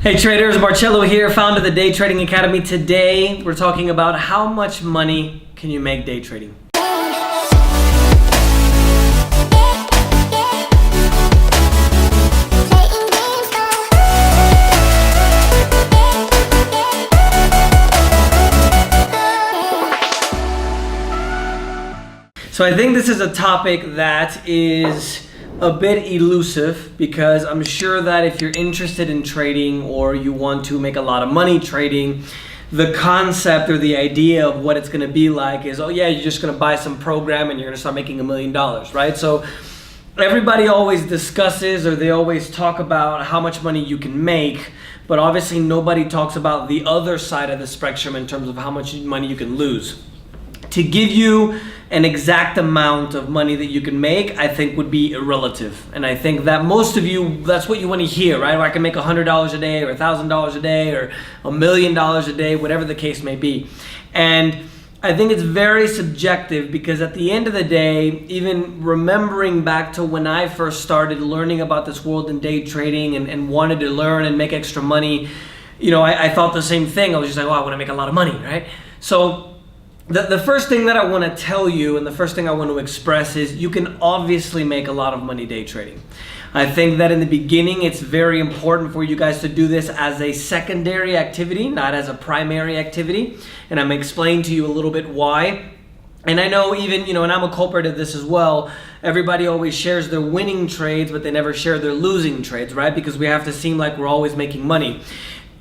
Hey traders, Marcello here, founder of the Day Trading Academy. Today we're talking about how much money can you make day trading. So I think this is a topic that is a bit elusive because I'm sure that if you're interested in trading or you want to make a lot of money trading, the concept or the idea of what it's going to be like is, oh yeah, you're just going to buy some program and you're going to start making $1 million, right? So everybody always discusses or they always talk about how much money you can make, but obviously nobody talks about the other side of the spectrum in terms of how much money you can lose. To give you an exact amount of money that you can make, I think would be relative. And I think that most of you, that's what you want to hear, right? Or I can make $100 a day or $1,000 a day or $1 million a day, whatever the case may be. And I think it's very subjective because at the end of the day, even remembering back to when I first started learning about this world in day trading and wanted to learn and make extra money, you know, I thought the same thing. I was just like, oh, I want to make a lot of money, right? So the first thing that I want to tell you and the first thing I want to express is you can obviously make a lot of money day trading. I think that in the beginning it's very important for you guys to do this as a secondary activity, not as a primary activity. And I'm going to explain to you a little bit why. And I know even, you know, and I'm a culprit of this as well, everybody always shares their winning trades, but they never share their losing trades, right? Because we have to seem like we're always making money.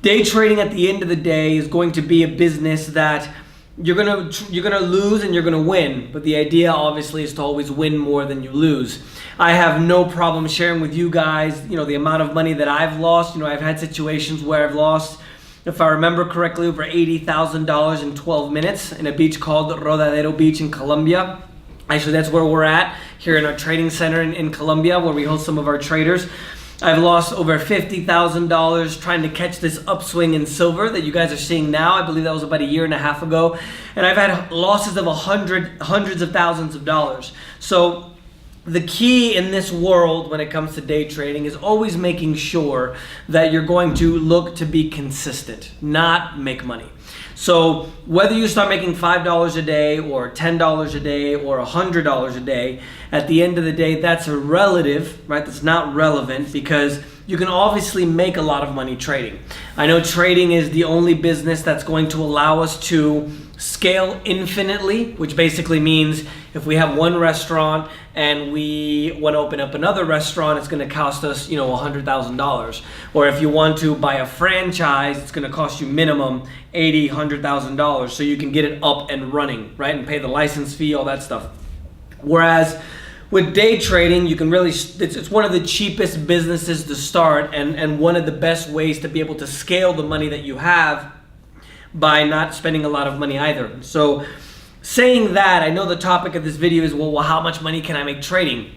Day trading at the end of the day is going to be a business that you're gonna lose and you're gonna win, but the idea obviously is to always win more than you lose. I have no problem sharing with you guys, you know, the amount of money that I've lost. You know, I've had situations where I've lost, if I remember correctly, over $80,000 in 12 minutes in a beach called Rodadero Beach in Colombia. Actually, that's where we're at here in our trading center in Colombia, where we host some of our traders. I've lost over $50,000 trying to catch this upswing in silver that you guys are seeing now. I believe that was about 1.5 years ago. And I've had losses of hundreds of thousands of dollars. So the key in this world when it comes to day trading is always making sure that you're going to look to be consistent, not make money. So whether you start making $5 a day or $10 a day or $100 a day, at the end of the day, that's a relative, right? That's not relevant because you can obviously make a lot of money trading. I know trading is the only business that's going to allow us to scale infinitely, which basically means if we have one restaurant and we want to open up another restaurant, it's going to cost us, you know, $100,000. Or if you want to buy a franchise, it's going to cost you minimum $80,000, $100,000 so you can get it up and running, right? And pay the license fee, all that stuff. Whereas with day trading, you can really, it's one of the cheapest businesses to start and one of the best ways to be able to scale the money that you have by not spending a lot of money either. So saying that, I know the topic of this video is, well, how much money can I make trading?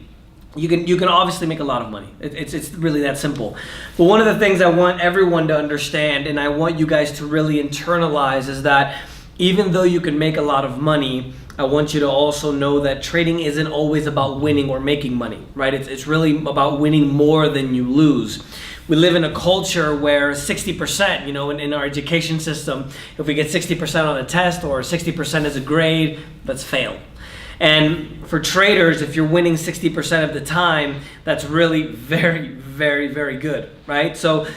You can obviously make a lot of money. It's really that simple. But one of the things I want everyone to understand, and I want you guys to really internalize, is that even though you can make a lot of money, I want you to also know that trading isn't always about winning or making money, right? It's really about winning more than you lose. We live in a culture where 60%, you know, in our education system, if we get 60% on a test or 60% as a grade, that's fail. And for traders, if you're winning 60% of the time, that's really very, very, very good, right? So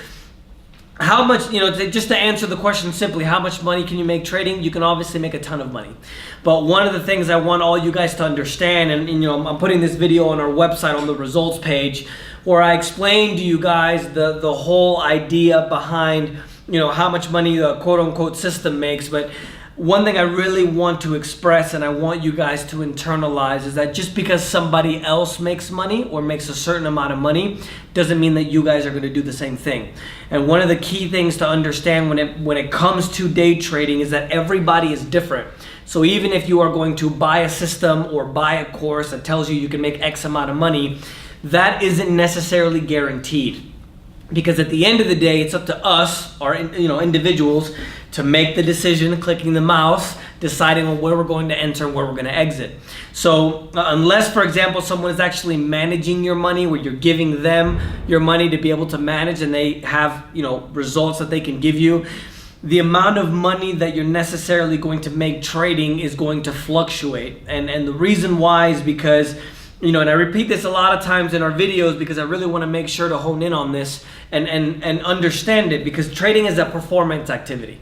how much, you know, just to answer the question simply, how much money can you make trading? You can obviously make a ton of money. But one of the things I want all you guys to understand, and you know, I'm putting this video on our website on the results page, where I explain to you guys the whole idea behind, you know, how much money the quote unquote system makes. But one thing I really want to express and I want you guys to internalize is that just because somebody else makes money or makes a certain amount of money doesn't mean that you guys are going to do the same thing. And one of the key things to understand when it comes to day trading is that everybody is different. So even if you are going to buy a system or buy a course that tells you you can make X amount of money, that isn't necessarily guaranteed. Because at the end of the day, it's up to us, our individuals, to make the decision, clicking the mouse, deciding on where we're going to enter and where we're going to exit. So unless, for example, someone is actually managing your money, where you're giving them your money to be able to manage, and they have results that they can give you, the amount of money that you're necessarily going to make trading is going to fluctuate. And the reason why is because, and I repeat this a lot of times in our videos because I really want to make sure to hone in on this and understand it, because trading is a performance activity.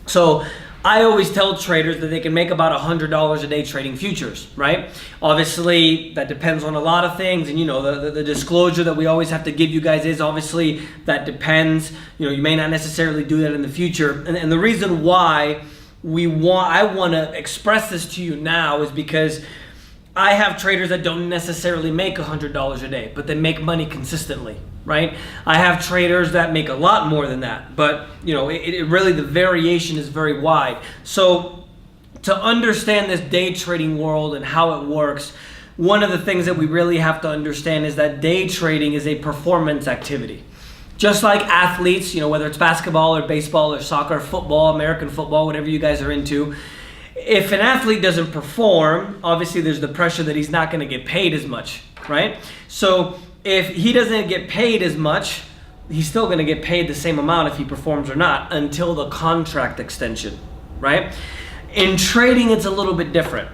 So I always tell traders that they can make about $100 a day trading futures, right? Obviously, that depends on a lot of things, and the disclosure that we always have to give you guys is obviously that depends. You may not necessarily do that in the future, and the reason why I want to express this to you now is because I have traders that don't necessarily make $100 a day, but they make money consistently, right? I have traders that make a lot more than that, but it really, the variation is very wide. So to understand this day trading world and how it works, one of the things that we really have to understand is that day trading is a performance activity. Just like athletes, whether it's basketball or baseball or soccer, football, American football, whatever you guys are into, if an athlete doesn't perform, obviously there's the pressure that he's not going to get paid as much, right? So if he doesn't get paid as much, he's still going to get paid the same amount if he performs or not until the contract extension, right? In trading, it's a little bit different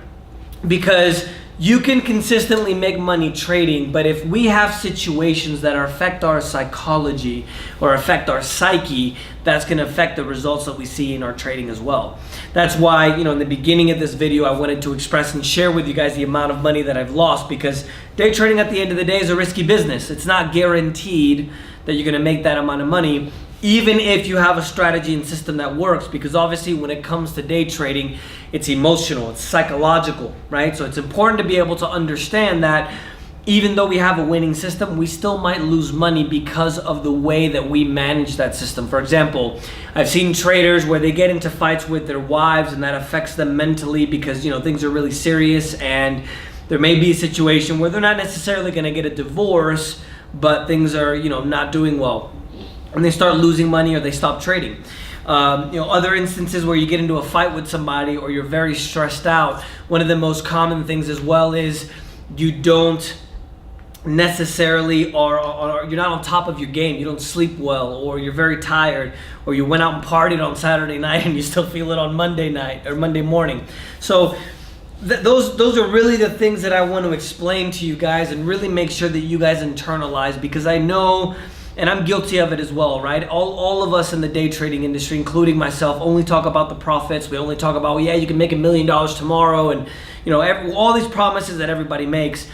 because you can consistently make money trading, but if we have situations that affect our psychology or affect our psyche, that's going to affect the results that we see in our trading as well. That's why, in the beginning of this video, I wanted to express and share with you guys the amount of money that I've lost, because day trading at the end of the day is a risky business. It's not guaranteed that you're going to make that amount of money, even if you have a strategy and system that works, because obviously when it comes to day trading, it's emotional, it's psychological, right? So it's important to be able to understand that even though we have a winning system, we still might lose money because of the way that we manage that system. For example, I've seen traders where they get into fights with their wives and that affects them mentally because, things are really serious, and there may be a situation where they're not necessarily going to get a divorce, but things are, not doing well, and they start losing money or they stop trading. Other instances where you get into a fight with somebody or you're very stressed out, one of the most common things as well is you don't necessarily you're not on top of your game. You don't sleep well, or you're very tired, or you went out and partied on Saturday night and you still feel it on Monday night or Monday morning. So those are really the things that I want to explain to you guys and really make sure that you guys internalize, because I know, and I'm guilty of it as well, right? All of us in the day trading industry, including myself, only talk about the profits. We only talk about, you can make $1 million tomorrow, and all these promises that everybody makes.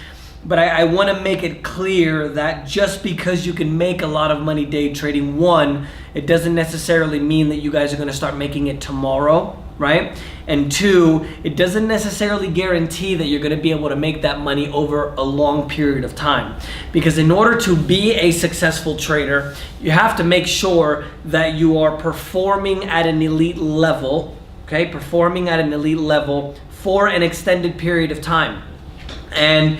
But I want to make it clear that just because you can make a lot of money day trading, one, it doesn't necessarily mean that you guys are going to start making it tomorrow, right? And two, it doesn't necessarily guarantee that you're going to be able to make that money over a long period of time. Because in order to be a successful trader, you have to make sure that you are performing at an elite level, okay? Performing at an elite level for an extended period of time. And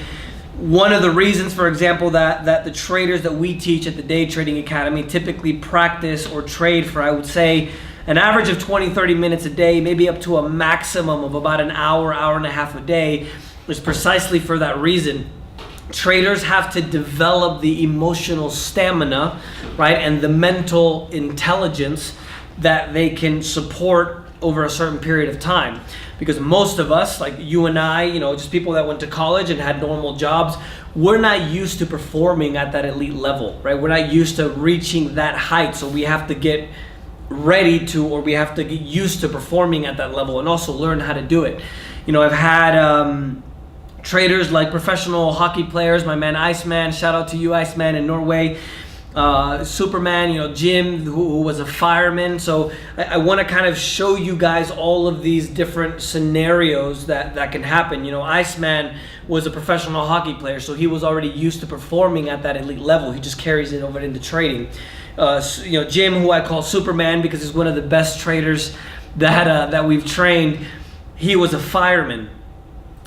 one of the reasons, for example, that the traders that we teach at the Day Trading Academy typically practice or trade for, I would say, an average of 20-30 minutes a day, maybe up to a maximum of about an hour, hour and a half a day, is precisely for that reason. Traders have to develop the emotional stamina, right, and the mental intelligence that they can support over a certain period of time. Because most of us, like you and I, just people that went to college and had normal jobs, we're not used to performing at that elite level, right? We're not used to reaching that height, so we have to get ready to, or we have to get used to performing at that level and also learn how to do it. I've had traders like professional hockey players, my man Iceman, shout out to you Iceman in Norway, Superman, Jim, who was a fireman. So I want to kind of show you guys all of these different scenarios that can happen. Iceman was a professional hockey player, so he was already used to performing at that elite level. He just carries it over into trading. Jim, who I call Superman because he's one of the best traders that we've trained, he was a fireman.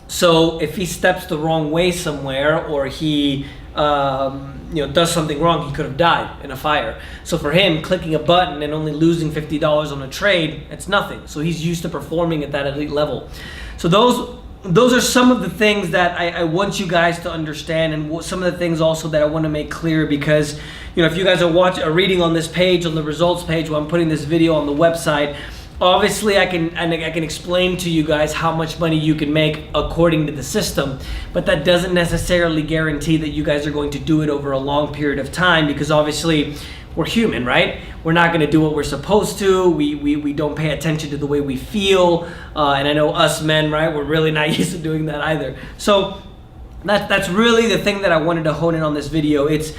So if he steps the wrong way somewhere, or he does something wrong, he could have died in a fire. So for him, clicking a button and only losing $50 on a trade, it's nothing. So he's used to performing at that elite level. So those are some of the things that I want you guys to understand, and some of the things also that I want to make clear, because if you guys are reading on this page, on the results page, while I'm putting this video on the website, obviously I can explain to you guys how much money you can make according to the system, but that doesn't necessarily guarantee that you guys are going to do it over a long period of time, because obviously we're human, right? We're not going to do what we're supposed to. We don't pay attention to the way we feel, and I know us men, right? We're really not used to doing that either. So that's really the thing that I wanted to hone in on this video. It's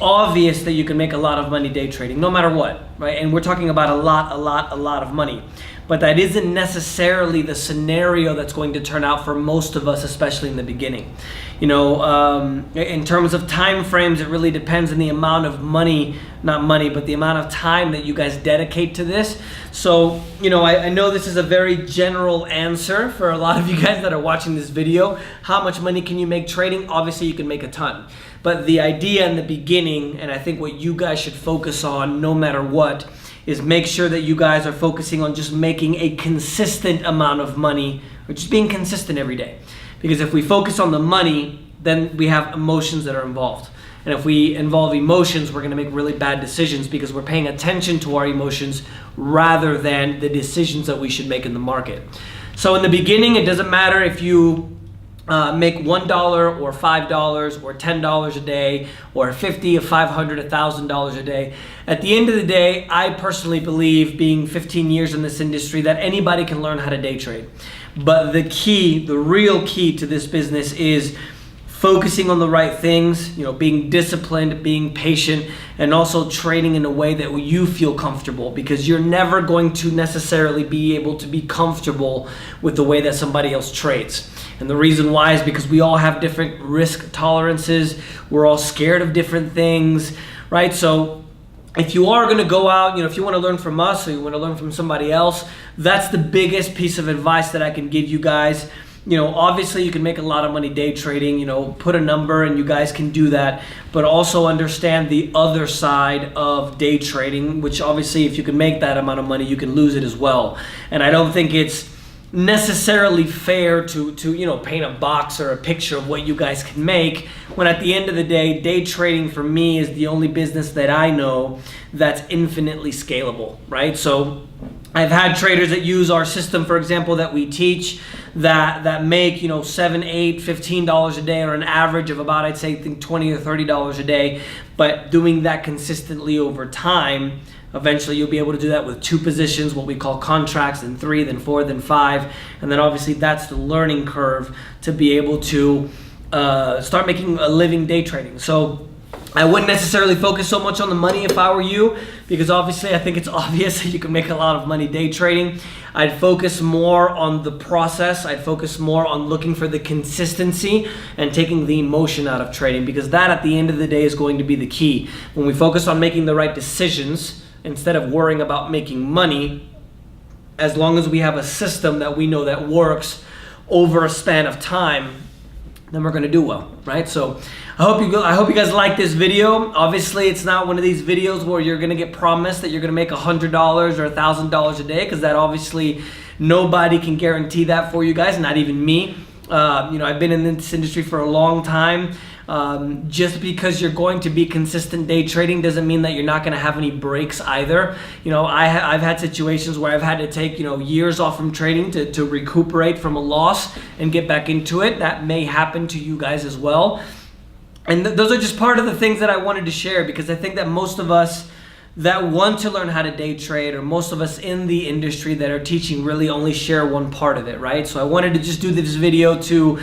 obvious that you can make a lot of money day trading, no matter what, right? And we're talking about a lot of money. But that isn't necessarily the scenario that's going to turn out for most of us, especially in the beginning. In terms of time frames, it really depends on the amount of money, not money, but the amount of time that you guys dedicate to this. So, I know this is a very general answer for a lot of you guys that are watching this video. How much money can you make trading? Obviously, you can make a ton. But the idea in the beginning, and I think what you guys should focus on no matter what, is make sure that you guys are focusing on just making a consistent amount of money, or just being consistent every day. Because if we focus on the money, then we have emotions that are involved. And if we involve emotions, we're gonna make really bad decisions, because we're paying attention to our emotions rather than the decisions that we should make in the market. So in the beginning, it doesn't matter if you make $1 or $5 or $10 a day or $50, $500, $1,000 a day. At the end of the day, I personally believe, being 15 years in this industry, that anybody can learn how to day trade. But the real key to this business is focusing on the right things, being disciplined, being patient, and also trading in a way that you feel comfortable, because you're never going to necessarily be able to be comfortable with the way that somebody else trades. And the reason why is because we all have different risk tolerances. We're all scared of different things, right? So if you are going to go out, if you want to learn from us or you want to learn from somebody else, that's the biggest piece of advice that I can give you guys. Obviously you can make a lot of money day trading, put a number and you guys can do that, but also understand the other side of day trading, which obviously if you can make that amount of money, you can lose it as well. And I don't think it's necessarily fair to paint a box or a picture of what you guys can make, when at the end of the day trading for me is the only business that I know that's infinitely scalable, right? So I've had traders that use our system, for example, that we teach, that make $7, $8, $15 a day, or an average of about, I'd say, $20 or $30 a day. But doing that consistently over time, eventually you'll be able to do that with 2 positions, what we call contracts, then 3, then 4, then 5. And then obviously that's the learning curve to be able to start making a living day trading. So I wouldn't necessarily focus so much on the money if I were you, because obviously I think it's obvious that you can make a lot of money day trading. I'd focus more on the process. I'd focus more on looking for the consistency and taking the emotion out of trading, because that at the end of the day is going to be the key. When we focus on making the right decisions instead of worrying about making money, as long as we have a system that we know that works over a span of time, then we're going to do well, right? So I hope you guys like this video. Obviously, it's not one of these videos where you're going to get promised that you're going to make $100 or $1,000 a day, because that obviously nobody can guarantee that for you guys, not even me. I've been in this industry for a long time. Just because you're going to be consistent day trading doesn't mean that you're not going to have any breaks either. I've had situations where I've had to take years off from trading to recuperate from a loss and get back into it. That may happen to you guys as well. And those are just part of the things that I wanted to share, because I think that most of us that want to learn how to day trade, or most of us in the industry that are teaching, really only share one part of it, right? So I wanted to just do this video to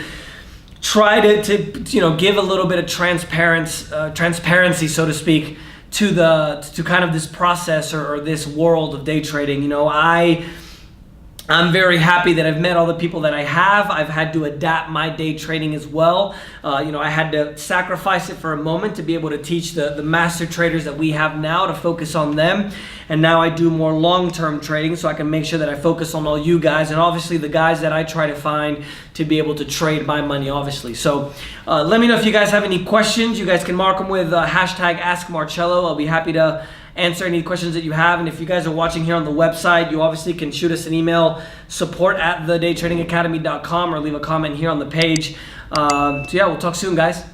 try to give a little bit of transparency, so to speak, to kind of this process or this world of day trading. I'm very happy that I've met all the people that I have. I've had to adapt my day trading as well. I had to sacrifice it for a moment to be able to teach the master traders that we have now, to focus on them. And now I do more long-term trading so I can make sure that I focus on all you guys, and obviously the guys that I try to find to be able to trade my money, obviously. So let me know if you guys have any questions. You guys can mark them with hashtag #AskMarcello. I'll be happy to answer any questions that you have. And if you guys are watching here on the website, you obviously can shoot us an email, support@thedaytradingacademy.com, or leave a comment here on the page. So yeah, we'll talk soon, guys.